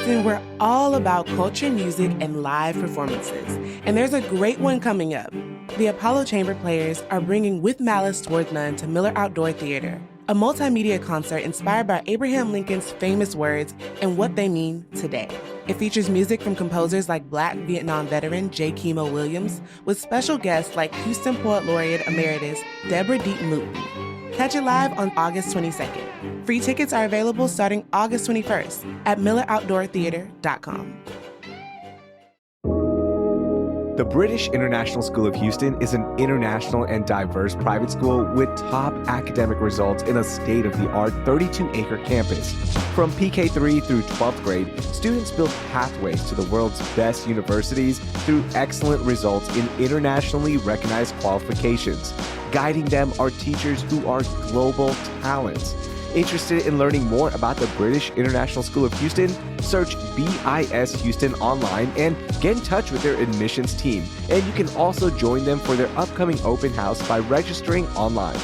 Houston, we're all about culture, music, and live performances. And there's a great one coming up. The Apollo Chamber Players are bringing With Malice Toward None to Miller Outdoor Theater, a multimedia concert inspired by Abraham Lincoln's famous words and what they mean today. It features music from composers like Black Vietnam veteran J. Kimo Williams, with special guests like Houston Poet Laureate Emeritus Deborah Deaton Luton. Catch it live on August 22nd. Free tickets are available starting August 21st at milleroutdoortheater.com. The British International School of Houston is an international and diverse private school with top academic results in a state-of-the-art 32-acre campus. From PK3 through 12th grade, students build pathways to the world's best universities through excellent results in internationally recognized qualifications. Guiding them are teachers who are global talents. Interested in learning more about the British International School of Houston? Search BIS Houston online and get in touch with their admissions team. And you can also join them for their upcoming open house by registering online.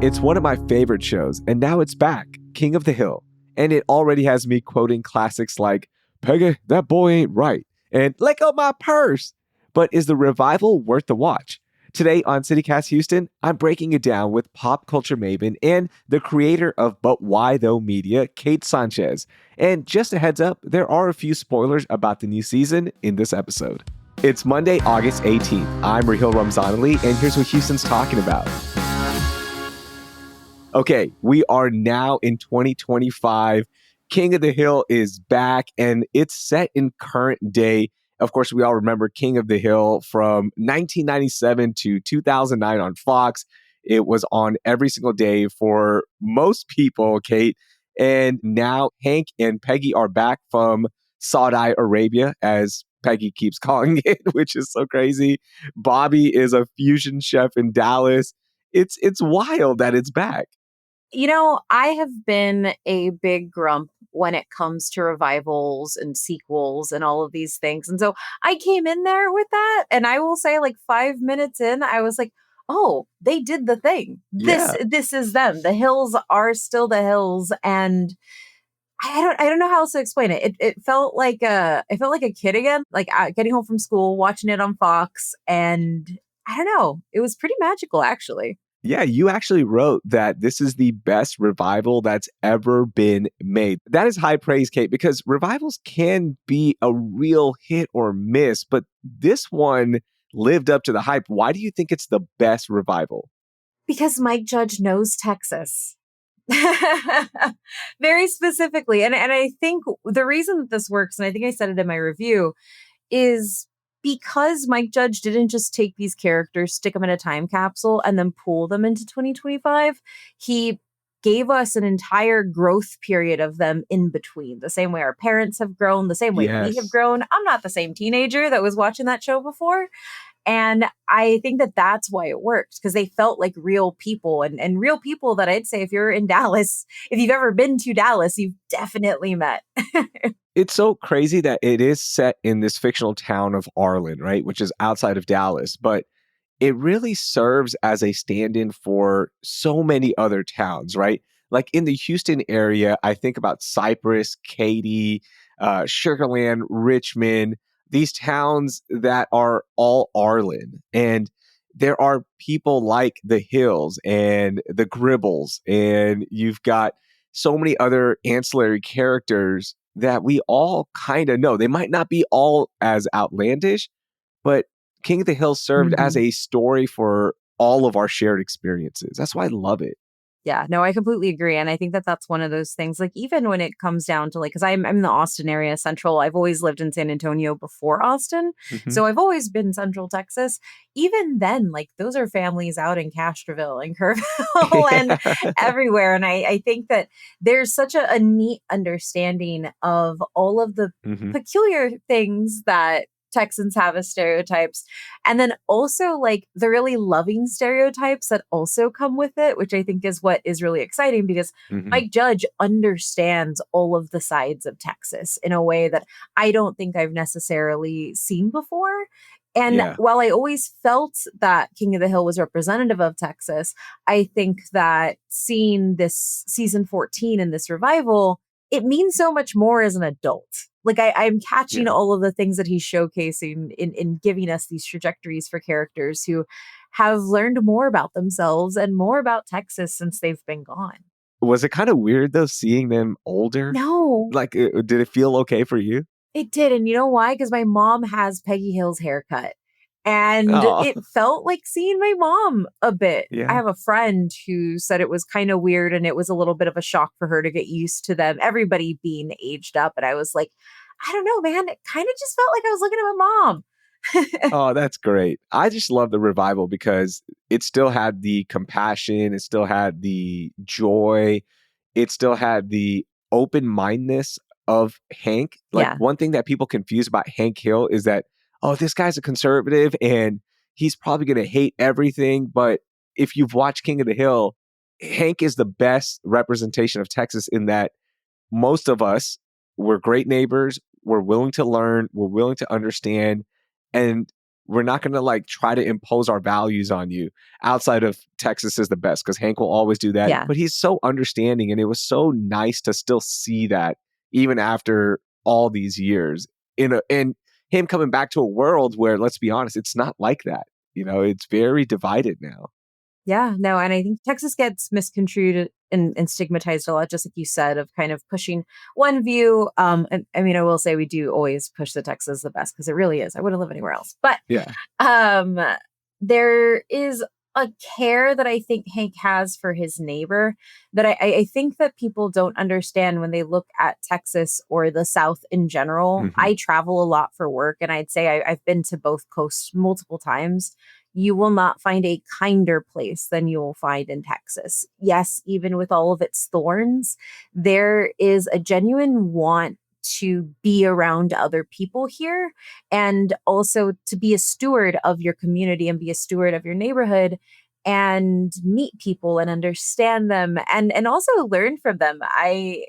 It's one of my favorite shows, and now it's back, King of the Hill. And it already has me quoting classics like, "Peggy, that boy ain't right," and "Let go my purse." But is the revival worth the watch? Today on CityCast Houston, I'm breaking it down with pop culture maven and the creator of But Why Though Media, Kate Sanchez. And just a heads up, there are a few spoilers about the new season in this episode. It's Monday, August 18th. I'm Rahil Ramzanali, and here's what Houston's talking about. Okay, we are now in 2025. King of the Hill is back, and it's set in current day. Of course, we all remember King of the Hill from 1997 to 2009 on Fox. It was on every single day for most people, Kate. And now Hank and Peggy are back from Saudi Arabia, as Peggy keeps calling it, which is so crazy. Bobby is a fusion chef in Dallas. It's wild that it's back. You know, I have been a big grump when it comes to revivals and sequels and all of these things. And so I came in there with that. And I will say, like 5 minutes in, I was like, oh, they did the thing. This is them. The hills are still the hills. And I don't know how else to explain it. It felt like a kid again, like getting home from school, watching it on Fox. And I don't know. It was pretty magical, actually. Yeah, you actually wrote that this is the best revival that's ever been made. That is high praise, Kate, because revivals can be a real hit or miss, but this one lived up to the hype. Why do you think it's the best revival? Because Mike Judge knows Texas. Very specifically. And I think the reason that this works, and I think I said it in my review, is because Mike Judge didn't just take these characters, stick them in a time capsule, and then pull them into 2025. He gave us an entire growth period of them in between, the same way our parents have grown, the same way we have grown. I'm not the same teenager that was watching that show before. And I think that that's why it worked, because they felt like real people and real people that I'd say if you're in Dallas, if you've ever been to Dallas, you've definitely met. It's so crazy that it is set in this fictional town of Arlen, right? Which is outside of Dallas, but it really serves as a stand-in for so many other towns, right? Like in the Houston area, I think about Cypress, Katy, Sugarland, Richmond, these towns that are all Arlen. And there are people like the Hills and the Gribbles, and you've got so many other ancillary characters that we all kind of know. They might not be all as outlandish, but King of the Hill served as a story for all of our shared experiences. That's why I love it. Yeah, no, I completely agree. And I think that that's one of those things, like, even when it comes down to, like, because I'm in the Austin area, Central. I've always lived in San Antonio before Austin. So I've always been Central Texas. Even then, like, those are families out in Castroville and Kerrville and everywhere. And I think that there's such a neat understanding of all of the peculiar things that Texans have as stereotypes. And then also like the really loving stereotypes that also come with it, which I think is what is really exciting, because Mike Judge understands all of the sides of Texas in a way that I don't think I've necessarily seen before. And Yeah. while I always felt that King of the Hill was representative of Texas, I think that seeing this season 14 and this revival, it means so much more as an adult. Like I'm catching Yeah. all of the things that he's showcasing in giving us these trajectories for characters who have learned more about themselves and more about Texas since they've been gone. Was it kind of weird though seeing them older? No, Like, did it feel okay for you? it did. And you know why? Because my mom has Peggy Hill's haircut. And Oh, it felt like seeing my mom a bit. I yeah. have a friend who said it was kind of weird and it was a little bit of a shock for her to get used to them, everybody being aged up. And I was like, I don't know, man. It kind of just felt like I was looking at my mom. Oh, that's great. I just love the revival because it still had the compassion, it still had the joy, it still had the open mindedness of Hank. Like Yeah. one thing that people confuse about Hank Hill is that, oh, this guy's a conservative and he's probably going to hate everything. But if you've watched King of the Hill, Hank is the best representation of Texas in that most of us, we're great neighbors, we're willing to learn, we're willing to understand, and we're not going to like try to impose our values on you outside of Texas is the best because Hank will always do that. Yeah. But he's so understanding, and it was so nice to still see that even after all these years and him coming back to a world where, let's be honest, it's not like that. It's very divided now. Yeah, no, and I think Texas gets misconstrued and stigmatized a lot, just like you said, of kind of pushing one view. And I mean, I will say we do always push the Texas the best because it really is. I wouldn't live anywhere else. But Yeah. um, there is a care that I think Hank has for his neighbor that I think that people don't understand when they look at Texas or the South in general. Hmm. I travel a lot for work, and I'd say I've been to both coasts multiple times. You will not find a kinder place than you will find in Texas. Yes, even with all of its thorns, there is a genuine want to be around other people here and also to be a steward of your community and be a steward of your neighborhood and meet people and understand them and also learn from them. I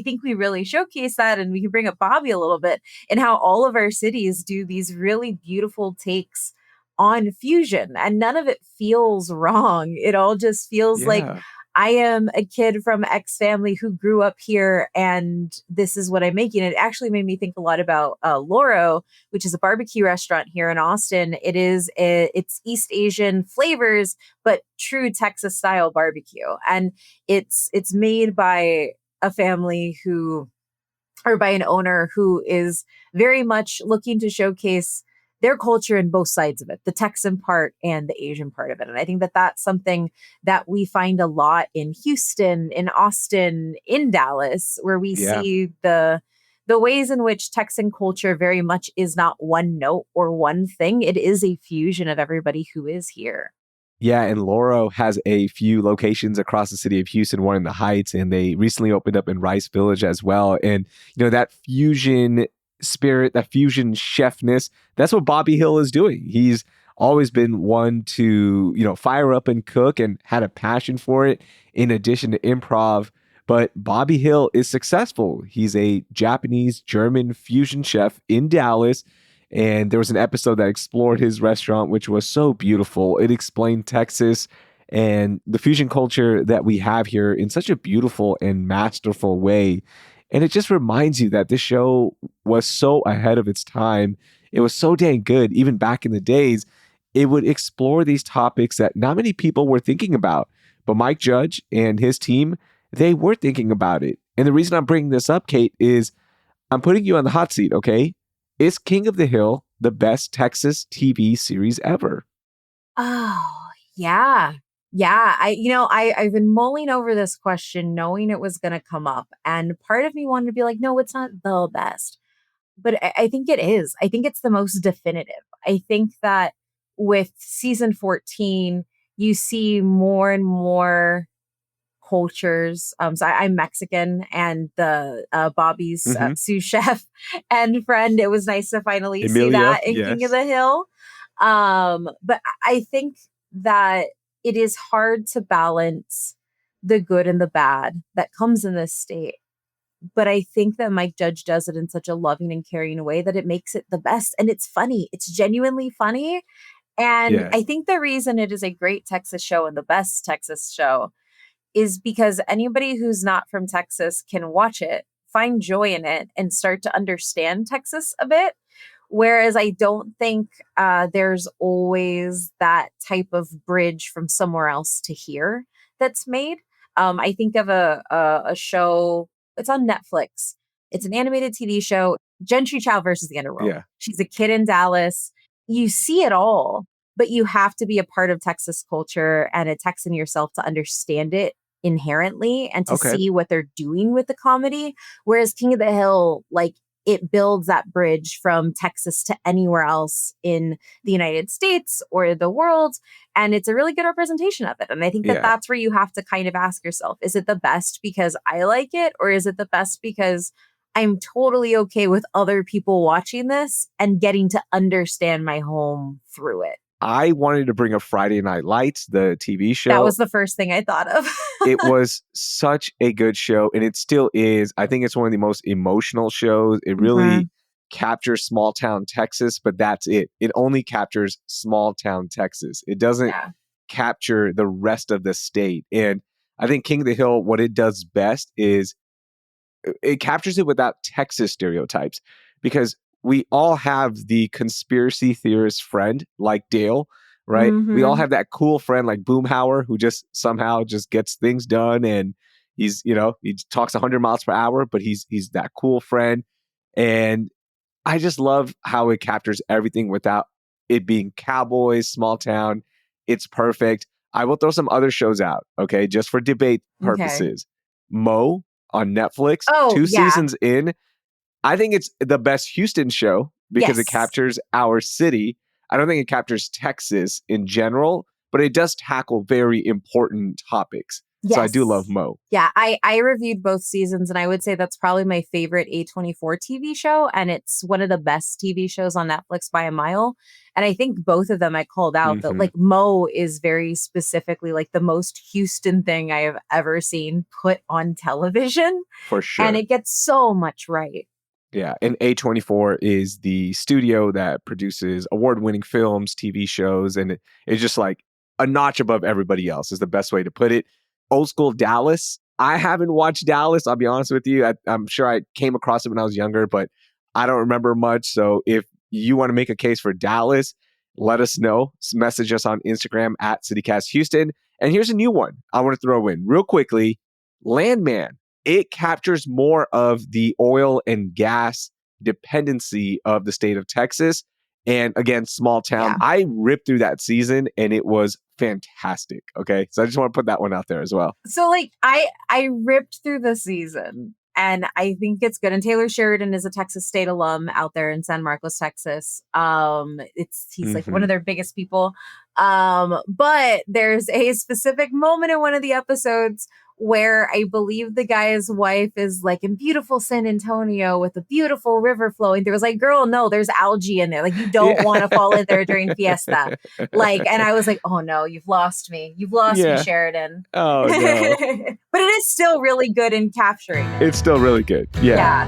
think we really showcase that, and we can bring up Bobby a little bit and how all of our cities do these really beautiful takes on fusion, and none of it feels wrong. It all just feels like Yeah. I am a kid from X family who grew up here, and this is what I'm making. It actually made me think a lot about Loro, which is a barbecue restaurant here in Austin. It's East Asian flavors, but true Texas style barbecue, and it's made by a family who or by an owner who is very much looking to showcase their culture in both sides of it, the Texan part and the Asian part of it. And I think that that's something that we find a lot in Houston, in Austin, in Dallas, where we Yeah. see the ways in which Texan culture very much is not one note or one thing. It is a fusion of everybody who is here. Yeah, and Loro has a few locations across the city of Houston, one in the Heights, and they recently opened up in Rice Village as well. And, that fusion spirit, that fusion chefness, that's what Bobby Hill is doing. He's always been one to, fire up and cook and had a passion for it in addition to improv. But Bobby Hill is successful. He's a Japanese German fusion chef in Dallas. And there was an episode that explored his restaurant, which was so beautiful. It explained Texas and the fusion culture that we have here in such a beautiful and masterful way. And it just reminds you that this show was so ahead of its time. It was so dang good. Even back in the days, it would explore these topics that not many people were thinking about. But Mike Judge and his team, they were thinking about it. And the reason I'm bringing this up, Kate, is I'm putting you on the hot seat, okay? Is King of the Hill the best Texas TV series ever? Oh, yeah. Yeah. I've been mulling over this question, knowing it was going to come up. And part of me wanted to be like, no, it's not the best. But I think it is. I think it's the most definitive. I think that with season 14, you see more and more cultures. I'm Mexican, and the Bobby's Hmm. sous chef and friend. It was nice to finally see Emilia, that in King of yes. the Hill. But I think that it is hard to balance the good and the bad that comes in this state but I think that Mike Judge does it in such a loving and caring way that it makes it the best. And it's funny. It's genuinely funny. And Yeah. I think the reason it is a great Texas show and the best Texas show is because anybody who's not from Texas can watch it, find joy in it, and start to understand Texas a bit. Whereas I don't think there's always that type of bridge from somewhere else to here that's made. I think of a show, it's on Netflix. It's an animated TV show, Gentry Child versus the Underworld. Yeah. She's a kid in Dallas. You see it all, but you have to be a part of Texas culture and a Texan yourself to understand it inherently and to Okay. see what they're doing with the comedy. Whereas King of the Hill, like, it builds that bridge from Texas to anywhere else in the United States or the world. And it's a really good representation of it. And I think that Yeah. that's where you have to kind of ask yourself, is it the best because I like it? Or is it the best because I'm totally okay with other people watching this and getting to understand my home through it? I wanted to bring up Friday Night Lights, the TV show. That was the first thing I thought of. It was such a good show, and it still is. I think it's one of the most emotional shows. It really captures small town Texas, but that's it. It only captures small town Texas. It doesn't capture the rest of the state. And I think King of the Hill, what it does best is it captures it without Texas stereotypes, because we all have the conspiracy theorist friend like Dale, right? We all have that cool friend like Boomhauer who just somehow just gets things done, and he's, you know, he talks 100 miles per hour, but he's that cool friend. And I just love how it captures everything without it being cowboys, small town. It's perfect. I will throw some other shows out, okay, just for debate purposes. Mo on Netflix, 2 seasons in. I think it's the best Houston show because it captures our city. I don't think it captures Texas in general, but it does tackle very important topics. So I do love Mo. Yeah, I reviewed both seasons, and I would say that's probably my favorite A24 TV show. And it's one of the best TV shows on Netflix by a mile. And I think both of them I called out that, like, Mo is very specifically like the most Houston thing I have ever seen put on television. For sure. And it gets so much right. Yeah, and A24 is the studio that produces award-winning films, TV shows, and it's just like a notch above everybody else is the best way to put it. Old school Dallas. I haven't watched Dallas, I'll be honest with you. I'm sure I came across it when I was younger, but I don't remember much. So if you want to make a case for Dallas, let us know. Message us on Instagram at CityCastHouston. And here's a new one I want to throw in real quickly. Landman. It captures more of the oil and gas dependency of the state of Texas. And again, small town. I ripped through that season and it was fantastic. Okay. So I just want to put that one out there as well. So like I ripped through the season and I think it's good. And Taylor Sheridan is a Texas State alum out there in San Marcos, Texas. He's like one of their biggest people. But there's a specific moment in one of the episodes where I believe the guy's wife is like in beautiful San Antonio with a beautiful river flowing. There was like, girl, no, there's algae in there. Like, you don't want to fall in there during Fiesta. Like, and I was like, oh no, you've lost me. You've lost me, Sheridan. Oh no. But it is still really good in capturing it. It's still really good. Yeah.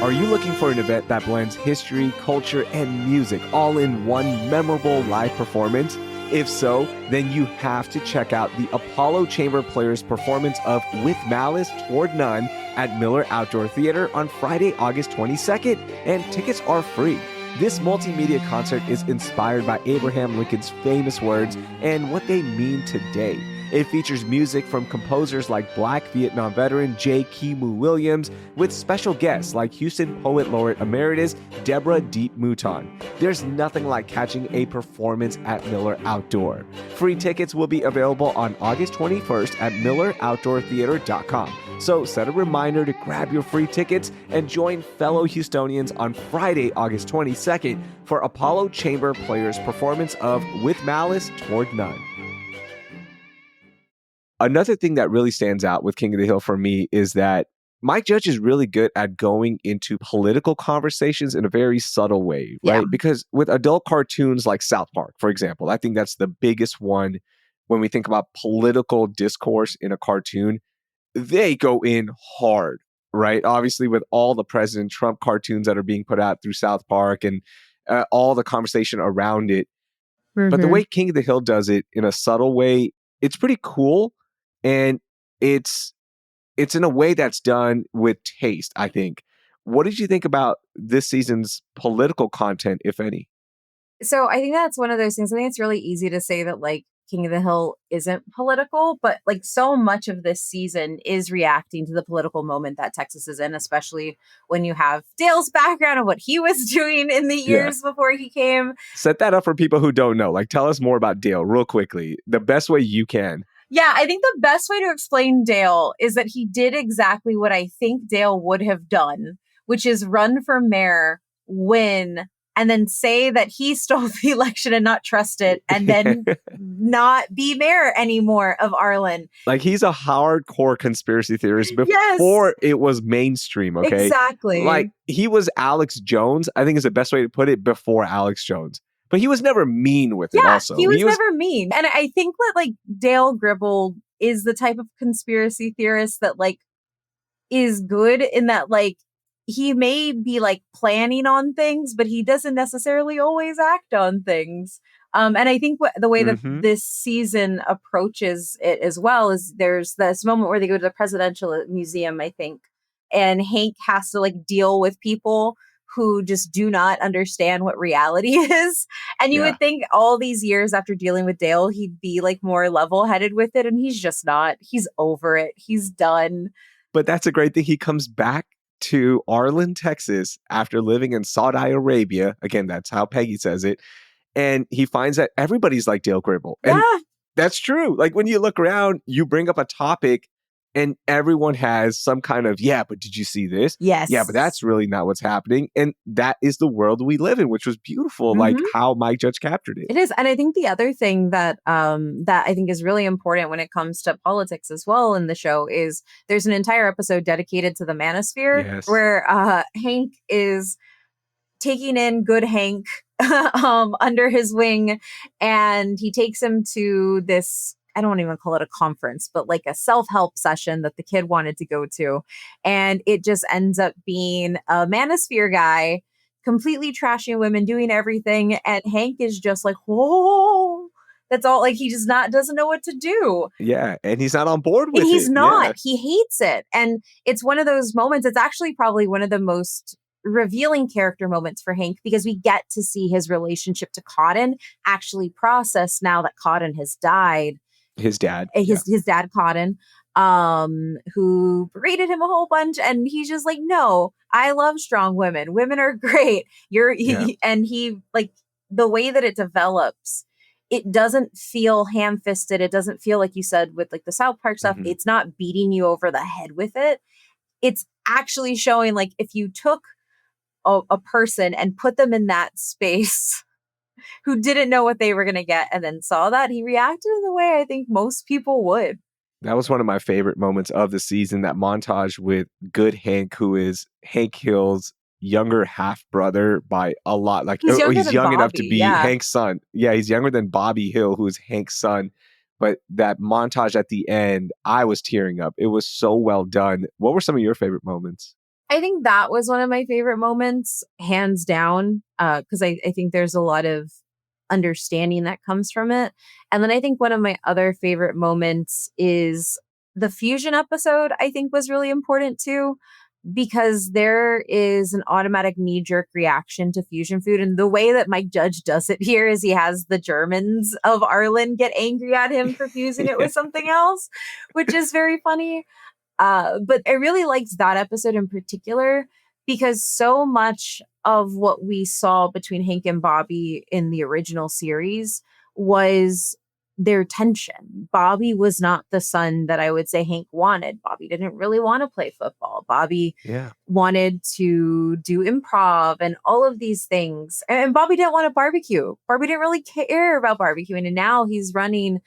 Are you looking for an event that blends history, culture, and music all in one memorable live performance? If so, then you have to check out the Apollo Chamber Players' performance of With Malice Toward None at Miller Outdoor Theater on Friday, August 22nd, and tickets are free. This multimedia concert is inspired by Abraham Lincoln's famous words and what they mean today. It features music from composers like Black Vietnam veteran J. Kimu Williams, with special guests like Houston Poet Laureate Emeritus Deborah Deep Mouton. There's nothing like catching a performance at Miller Outdoor. Free tickets will be available on August 21st at milleroutdoortheater.com. So set a reminder to grab your free tickets and join fellow Houstonians on Friday, August 22nd for Apollo Chamber Players' performance of With Malice Toward None. Another thing that really stands out with King of the Hill for me is that Mike Judge is really good at going into political conversations in a very subtle way, Yeah. right? Because with adult cartoons like South Park, for example, I think that's the biggest one when we think about political discourse in a cartoon. They go in hard, right? Obviously, with all the President Trump cartoons that are being put out through South Park and all the conversation around it. But the Mm-hmm. way King of the Hill does it in a subtle way, it's pretty cool. And it's in a way that's done with taste, I think. What did you think about this season's political content, if any? So I think that's one of those things. I think it's really easy to say that like King of the Hill isn't political, but like so much of this season is reacting to the political moment that Texas is in, especially when you have Dale's background of what he was doing in the Yeah. years before he came. Set that up for people who don't know. Like, tell us more about Dale real quickly, the best way you can. Yeah, I think the best way to explain Dale is that he did exactly what I think Dale would have done, which is run for mayor, win, and then say that he stole the election and not trust it, and then not be mayor anymore of Arlen. Like, he's a hardcore conspiracy theorist Yes, before it was mainstream, okay? exactly. Like, he was Alex Jones, I think is the best way to put it, before Alex Jones. But he was never mean with it Yeah, also. he was never mean. And I think that like Dale Gribble is the type of conspiracy theorist that like is good in that like he may be like planning on things, but he doesn't necessarily always act on things. And I think the way that Mhm. this season approaches it as well is there's this moment where they go to the presidential museum, I think, and Hank has to like deal with people who just do not understand what reality is. And you Yeah. would think all these years after dealing with Dale, he'd be like more level headed with it. And he's just not. He's over it. He's done. But that's a great thing. He comes back to Arlen, Texas after living in Saudi Arabia. Again, that's how Peggy says it. And he finds that everybody's like Dale Gribble. And Yeah. that's true. Like when you look around, you bring up a topic and everyone has some kind of, yeah, but did you see this? Yes. Yeah, but that's really not what's happening. And that is the world we live in, which was beautiful, like Mhm. how Mike Judge captured it. It is. And I think the other thing that that I think is really important when it comes to politics as well in the show is there's an entire episode dedicated to the manosphere Yes. where Hank is taking in good Hank under his wing, and he takes him to this, I don't even call it a conference, but like a self-help session that the kid wanted to go to. And it just ends up being a manosphere guy completely trashing women, doing everything. And Hank is just like, whoa. That's all, like he just not doesn't know what to do. Yeah. And he's not on board And with he's it. not. Yeah. He hates it. And it's one of those moments. It's actually probably one of the most revealing character moments for Hank because we get to see his relationship to Cotton actually process now that Cotton has died. His dad. His dad Cotton, who berated him a whole bunch, and he's just like, no, I love strong women. Women are great. And he like the way that it develops. It doesn't feel ham-fisted. It doesn't feel like you said with like the South Park stuff. Mhm. It's not beating you over the head with it. It's actually showing like if you took a person and put them in that space who didn't know what they were going to get and then saw that, he reacted in the way I think most people would. That was one of my favorite moments of the season, that montage with good Hank, who is Hank Hill's younger half brother by a lot. Like He's younger he's than young enough to Bobby, be yeah. Hank's son. Yeah, he's younger than Bobby Hill, who is Hank's son. But that montage at the end, I was tearing up. It was so well done. What were some of your favorite moments? I think that was one of my favorite moments, hands down, because I think there's a lot of understanding that comes from it. And then I think one of my other favorite moments is the fusion episode, I think was really important too, because there is an automatic knee jerk reaction to fusion food. And the way that Mike Judge does it here is he has the Germans of Arlen get angry at him for fusing it with something else, which is very funny. But I really liked that episode in particular because so much of what we saw between Hank and Bobby in the original series was their tension. Bobby was not the son that I would say Hank wanted. Bobby didn't really want to play football. Bobby wanted to do improv and all of these things. And Bobby didn't want to barbecue. Bobby didn't really care about barbecuing. And now he's running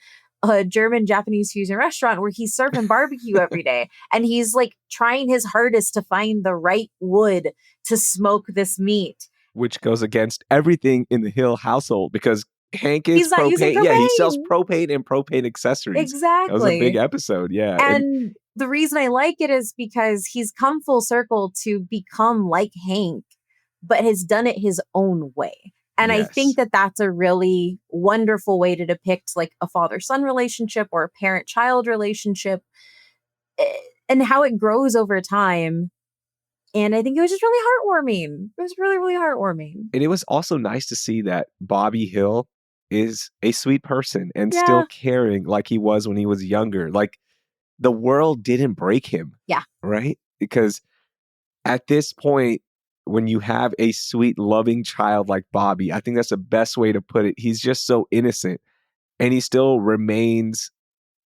a German Japanese fusion restaurant where he's serving barbecue every day. And he's like trying his hardest to find the right wood to smoke this meat. Which goes against everything in the Hill household because Hank is He's not using propane. Yeah, he sells propane. propane and propane accessories. Exactly. That was a big episode. Yeah. And the reason I like it is because he's come full circle to become like Hank, but has done it his own way. And I think that that's a really wonderful way to depict like a father-son relationship or a parent-child relationship and how it grows over time. And I think it was just really heartwarming. It was really, really heartwarming. And it was also nice to see that Bobby Hill is a sweet person and Yeah. still caring like he was when he was younger. Like the world didn't break him. Yeah. Right? Because at this point, when you have a sweet, loving child like Bobby, I think that's the best way to put it. He's just so innocent and he still remains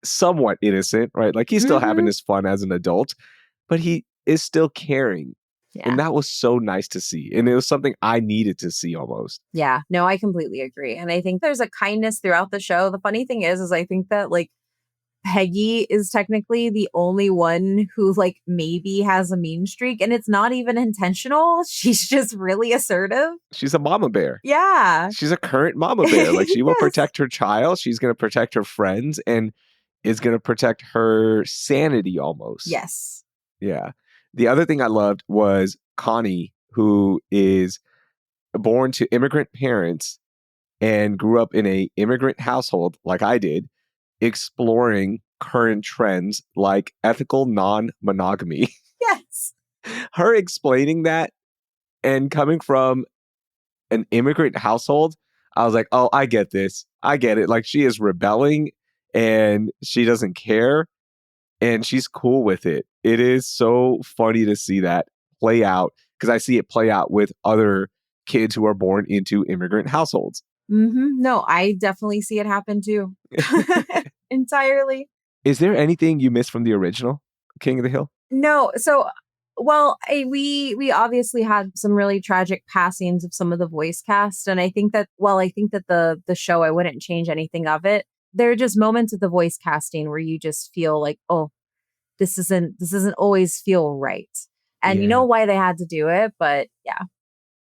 somewhat innocent, right? Like he's still having his fun as an adult, but he is still caring. Yeah. And that was so nice to see. And it was something I needed to see almost. Yeah, no, I completely agree. And I think there's a kindness throughout the show. The funny thing is I think that like Peggy is technically the only one who like maybe has a mean streak and it's not even intentional. She's just really assertive. She's a mama bear. Yeah. She's a current mama bear. Like she will Yes. protect her child. She's going to protect her friends and is going to protect her sanity almost. Yes. Yeah. The other thing I loved was Connie, who is born to immigrant parents and grew up in a immigrant household like I did, exploring current trends like ethical non-monogamy. Yes. Her explaining that and coming from an immigrant household, I was like, oh, I get this. I get it. Like she is rebelling and she doesn't care and she's cool with it. It is so funny to see that play out because I see it play out with other kids who are born into immigrant households. No, I definitely see it happen too. Entirely. Is there anything you missed from the original King of the Hill? No. So, well, we obviously had some really tragic passings of some of the voice cast. And I think that, the show, I wouldn't change anything of it. There are just moments of the voice casting where you just feel like, oh, this doesn't always feel right. And you know why they had to do it, but yeah.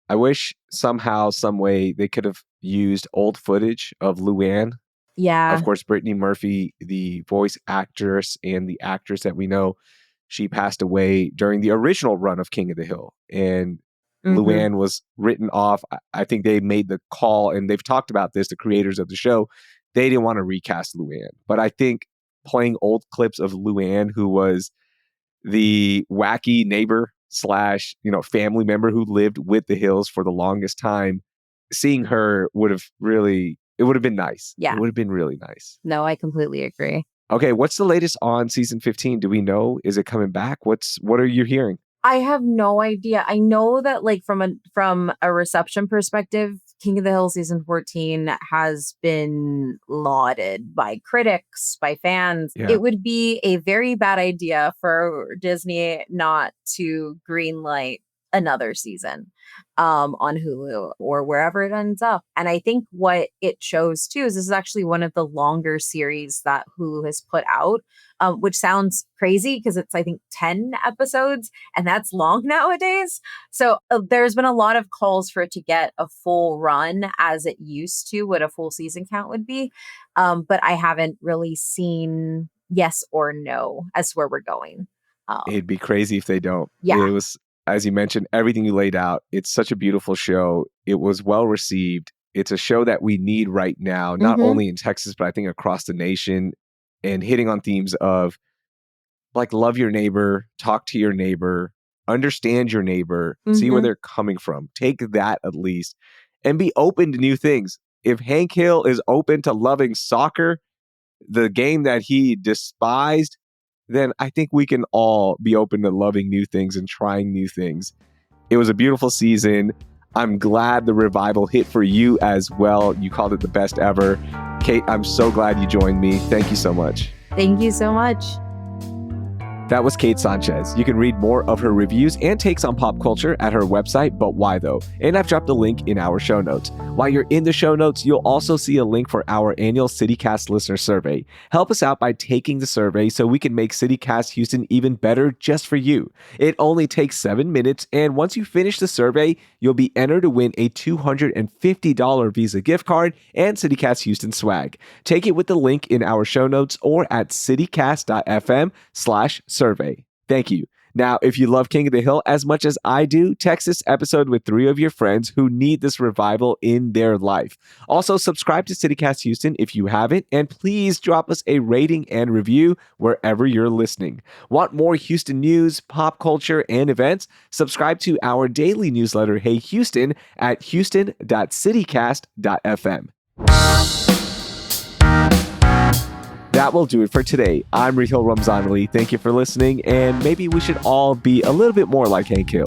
I wish somehow, some way they could have used old footage of Luann. Yeah. Of course, Brittany Murphy, the voice actress and the actress that we know, she passed away during the original run of King of the Hill. And Luann was written off. I think they made the call, and they've talked about this, the creators of the show. They didn't want to recast Luann. But I think playing old clips of Luann, who was the wacky neighbor / family member who lived with the Hills for the longest time, seeing her would have been nice. Yeah. It would have been really nice. No, I completely agree. Okay, what's the latest on season 15? Do we know? Is it coming back? What are you hearing? I have no idea. I know that like from a reception perspective, King of the Hill season 14 has been lauded by critics, by fans. Yeah. It would be a very bad idea for Disney not to greenlight another season on Hulu or wherever it ends up. And I think what it shows too is this is actually one of the longer series that Hulu has put out, which sounds crazy because it's, I think, 10 episodes and that's long nowadays. So there's been a lot of calls for it to get a full run as it used to, what a full season count would be. But I haven't really seen yes or no as to where we're going. It'd be crazy if they don't. Yeah. It was, as you mentioned, everything you laid out. It's such a beautiful show. It was well received. It's a show that we need right now, not only in Texas, but I think across the nation, and hitting on themes of like love your neighbor, talk to your neighbor, understand your neighbor, see where they're coming from. Take that at least and be open to new things. If Hank Hill is open to loving soccer, the game that he despised, then I think we can all be open to loving new things and trying new things. It was a beautiful season. I'm glad the revival hit for you as well. You called it the best ever. Kate, I'm so glad you joined me. Thank you so much. Thank you so much. That was Kate Sanchez. You can read more of her reviews and takes on pop culture at her website, But Why Though? And I've dropped a link in our show notes. While you're in the show notes, you'll also see a link for our annual CityCast listener survey. Help us out by taking the survey so we can make CityCast Houston even better just for you. It only takes 7 minutes, and once you finish the survey, you'll be entered to win a $250 Visa gift card and CityCast Houston swag. Take it with the link in our show notes or at citycast.fm/survey. Thank you. Now, if you love King of the Hill as much as I do, text this episode with 3 of your friends who need this revival in their life. Also, subscribe to CityCast Houston if you haven't, and please drop us a rating and review wherever you're listening. Want more Houston news, pop culture, and events? Subscribe to our daily newsletter, Hey Houston, at houston.citycast.fm. That will do it for today. I'm Rahil Ramzanali. Thank you for listening, and maybe we should all be a little bit more like Hank Hill.